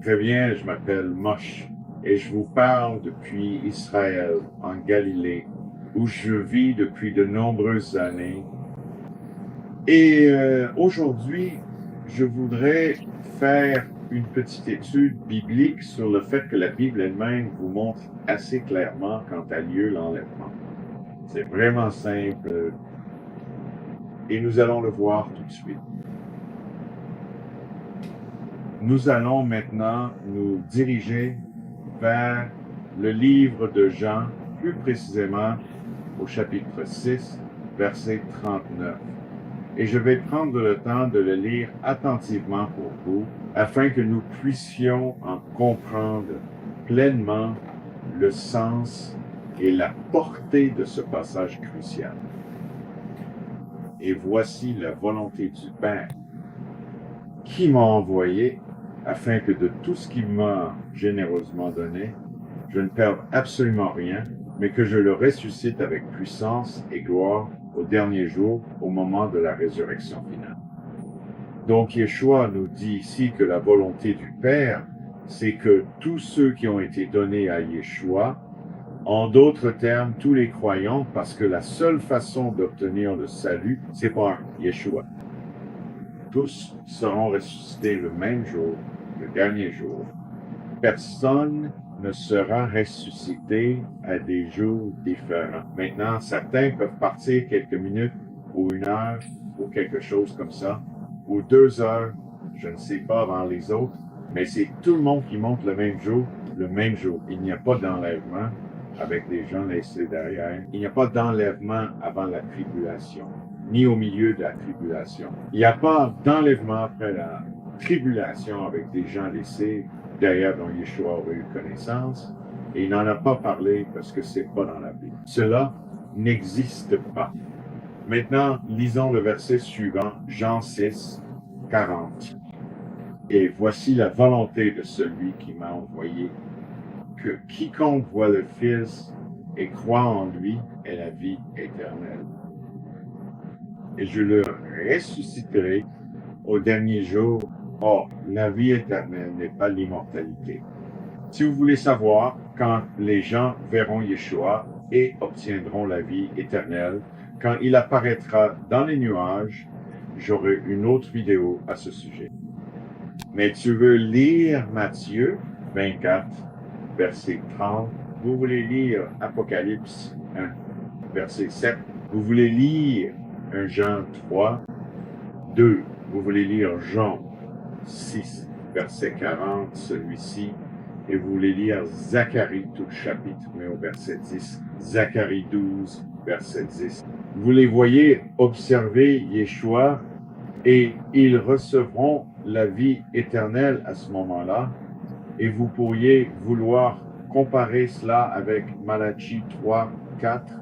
Très bien, je m'appelle Mosh et je vous parle depuis Israël, en Galilée, où je vis depuis de nombreuses années. Et aujourd'hui, je voudrais faire une petite étude biblique sur le fait que la Bible elle-même vous montre assez clairement quand a lieu l'enlèvement. C'est vraiment simple et nous allons le voir tout de suite. Nous allons maintenant nous diriger vers le livre de Jean, plus précisément au chapitre 6, verset 39. Et je vais prendre le temps de le lire attentivement pour vous, afin que nous puissions en comprendre pleinement le sens et la portée de ce passage crucial. Et voici la volonté du Père qui m'a envoyé, afin que de tout ce qu'il m'a généreusement donné, je ne perde absolument rien, mais que je le ressuscite avec puissance et gloire au dernier jour, au moment de la résurrection finale. Donc Yeshua nous dit ici que la volonté du Père, c'est que tous ceux qui ont été donnés à Yeshua, en d'autres termes, tous les croyants, parce que la seule façon d'obtenir le salut, c'est par Yeshua. Tous seront ressuscités le même jour, le dernier jour. Personne ne sera ressuscité à des jours différents. Maintenant, certains peuvent partir quelques minutes ou une heure ou quelque chose comme ça, ou 2 heures, je ne sais pas avant les autres, mais c'est tout le monde qui monte le même jour, le même jour. Il n'y a pas d'enlèvement avec des gens laissés derrière. Il n'y a pas d'enlèvement avant la tribulation, ni au milieu de la tribulation. Il n'y a pas d'enlèvement après la tribulation avec des gens laissés derrière dont Yeshua aurait eu connaissance, et il n'en a pas parlé parce que c'est pas dans la Bible. Cela n'existe pas. Maintenant, lisons le verset suivant, Jean 6, 40. Et voici la volonté de celui qui m'a envoyé, que quiconque voit le Fils et croit en lui ait la vie éternelle. Et je le ressusciterai au dernier jour. Or, la vie éternelle n'est pas l'immortalité. Si vous voulez savoir quand les gens verront Yeshua et obtiendront la vie éternelle, quand il apparaîtra dans les nuages, j'aurai une autre vidéo à ce sujet. Mais tu veux lire Matthieu 24, verset 30, vous voulez lire Apocalypse 1, verset 7, vous voulez lire 1 Jean 3, 2, vous voulez lire Jean 6, verset 40, celui-ci, et vous voulez lire Zacharie, tout le chapitre, mais au verset 10, Zacharie 12, verset 10. Vous les voyez observer Yeshua et ils recevront la vie éternelle à ce moment-là. Et vous pourriez vouloir comparer cela avec Malachie 3, 4,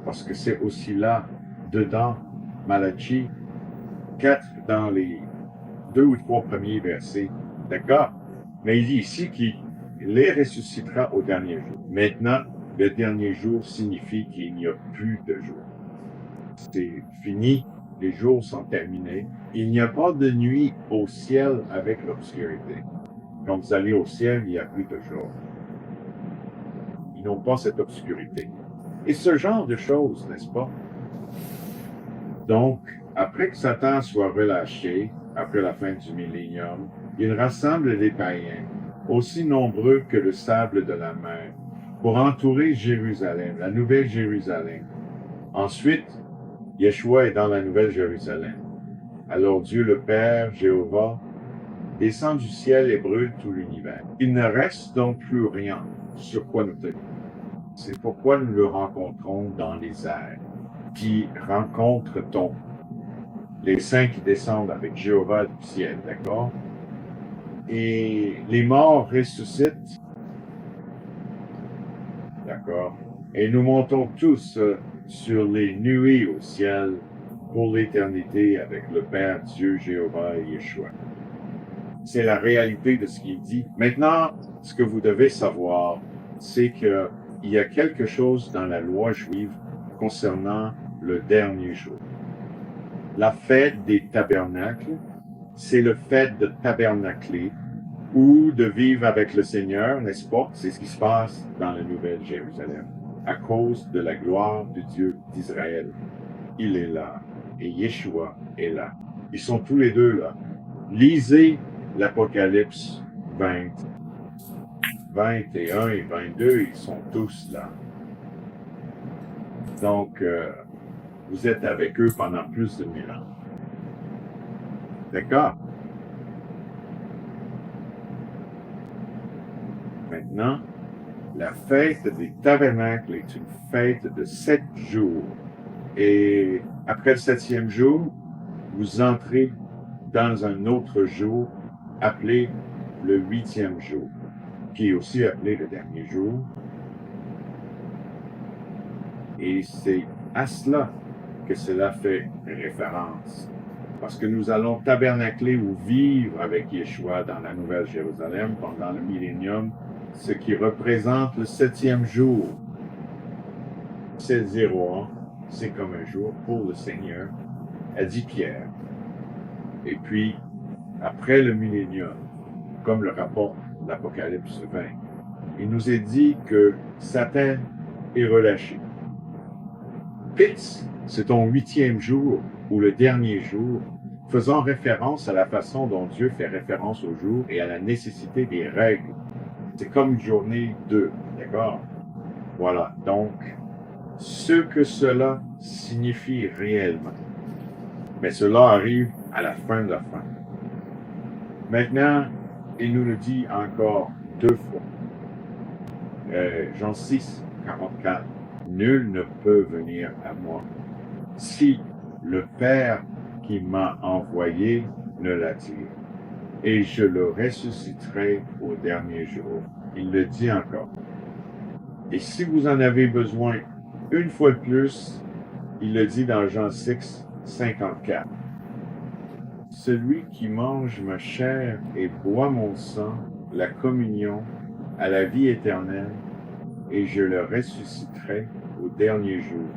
parce que c'est aussi là, dedans, Malachie 4, dans les 2 ou 3 premiers versets. D'accord? Mais il dit ici qu'il les ressuscitera au dernier jour. Maintenant, le dernier jour signifie qu'il n'y a plus de jour. C'est fini, les jours sont terminés. Il n'y a pas de nuit au ciel avec l'obscurité. Quand vous allez au ciel, il n'y a plus de jour. Ils n'ont pas cette obscurité. Et ce genre de choses, n'est-ce pas? Donc, après que Satan soit relâché, après la fin du millénium, il rassemble les païens, aussi nombreux que le sable de la mer, pour entourer Jérusalem, la nouvelle Jérusalem. Ensuite, Yeshua est dans la nouvelle Jérusalem. Alors Dieu le Père, Jéhovah, descend du ciel et brûle tout l'univers. Il ne reste donc plus rien sur quoi nous tenir. C'est pourquoi nous le rencontrons dans les airs. Qui rencontre-t-on? Les saints qui descendent avec Jéhovah du ciel, d'accord? Et les morts ressuscitent, d'accord? Et nous montons tous sur les nuées au ciel pour l'éternité avec le Père Dieu, Jéhovah et Yeshua. C'est la réalité de ce qu'il dit. Maintenant, ce que vous devez savoir, c'est qu'il y a quelque chose dans la loi juive concernant le dernier jour. La fête des tabernacles, c'est le fait de tabernacler, ou de vivre avec le Seigneur, n'est-ce pas? C'est ce qui se passe dans la Nouvelle Jérusalem, à cause de la gloire du Dieu d'Israël. Il est là, et Yeshua est là. Ils sont tous les deux là. Lisez l'Apocalypse 20, 21 et 22, ils sont tous là. Donc, vous êtes avec eux pendant plus de 1000 ans. D'accord? Maintenant, la fête des tabernacles est une fête de 7 jours. Et après le 7e jour, vous entrez dans un autre jour appelé le 8e jour, qui est aussi appelé le dernier jour. Et c'est à cela que cela fait référence. Parce que nous allons tabernacler ou vivre avec Yeshua dans la Nouvelle Jérusalem pendant le millénium, ce qui représente le 7e jour. 701, c'est comme un jour pour le Seigneur, a dit Pierre. Et puis, après le millénium, comme le rapporte l'Apocalypse 20, il nous est dit que Satan est relâché. Pitts, c'est ton 8e jour ou le dernier jour, faisant référence à la façon dont Dieu fait référence au jour et à la nécessité des règles. C'est comme une journée 2, d'accord? Voilà, donc, ce que cela signifie réellement. Mais cela arrive à la fin de la fin. Maintenant, il nous le dit encore 2 fois. Jean 6, 44. Nul ne peut venir à moi si le Père qui m'a envoyé ne l'attire, et je le ressusciterai au dernier jour. Il le dit encore. Et si vous en avez besoin une fois de plus, il le dit dans Jean 6, 54. Celui qui mange ma chair et boit mon sang, la communion à la vie éternelle, et je le ressusciterai au dernier jour.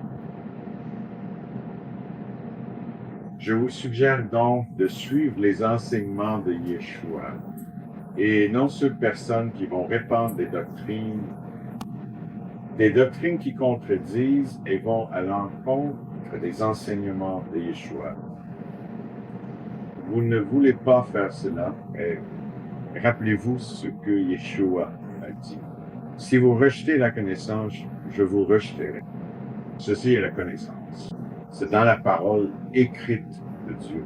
Je vous suggère donc de suivre les enseignements de Yeshua et non ceux de personnes qui vont répandre des doctrines qui contredisent et vont à l'encontre des enseignements de Yeshua. Vous ne voulez pas faire cela, mais rappelez-vous ce que Yeshua a dit. Si vous rejetez la connaissance, je vous rejeterai. Ceci est la connaissance. C'est dans la parole écrite de Dieu.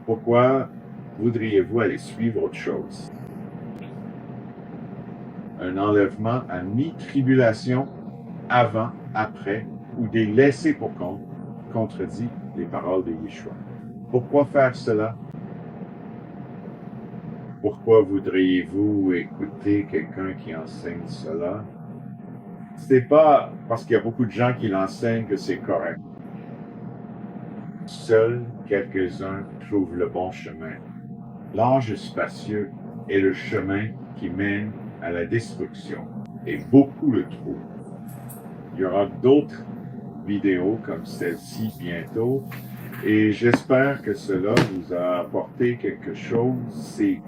Pourquoi voudriez-vous aller suivre autre chose? Un enlèvement à mi-tribulation, avant, après, ou des laissés pour compte, contredit les paroles de Yeshua. Pourquoi faire cela? Pourquoi voudriez-vous écouter quelqu'un qui enseigne cela? C'est pas parce qu'il y a beaucoup de gens qui l'enseignent que c'est correct. Seuls quelques-uns trouvent le bon chemin. L'âge spacieux est le chemin qui mène à la destruction, et beaucoup le trouvent. Il y aura d'autres vidéos comme celle-ci bientôt, et j'espère que cela vous a apporté quelque chose. C'est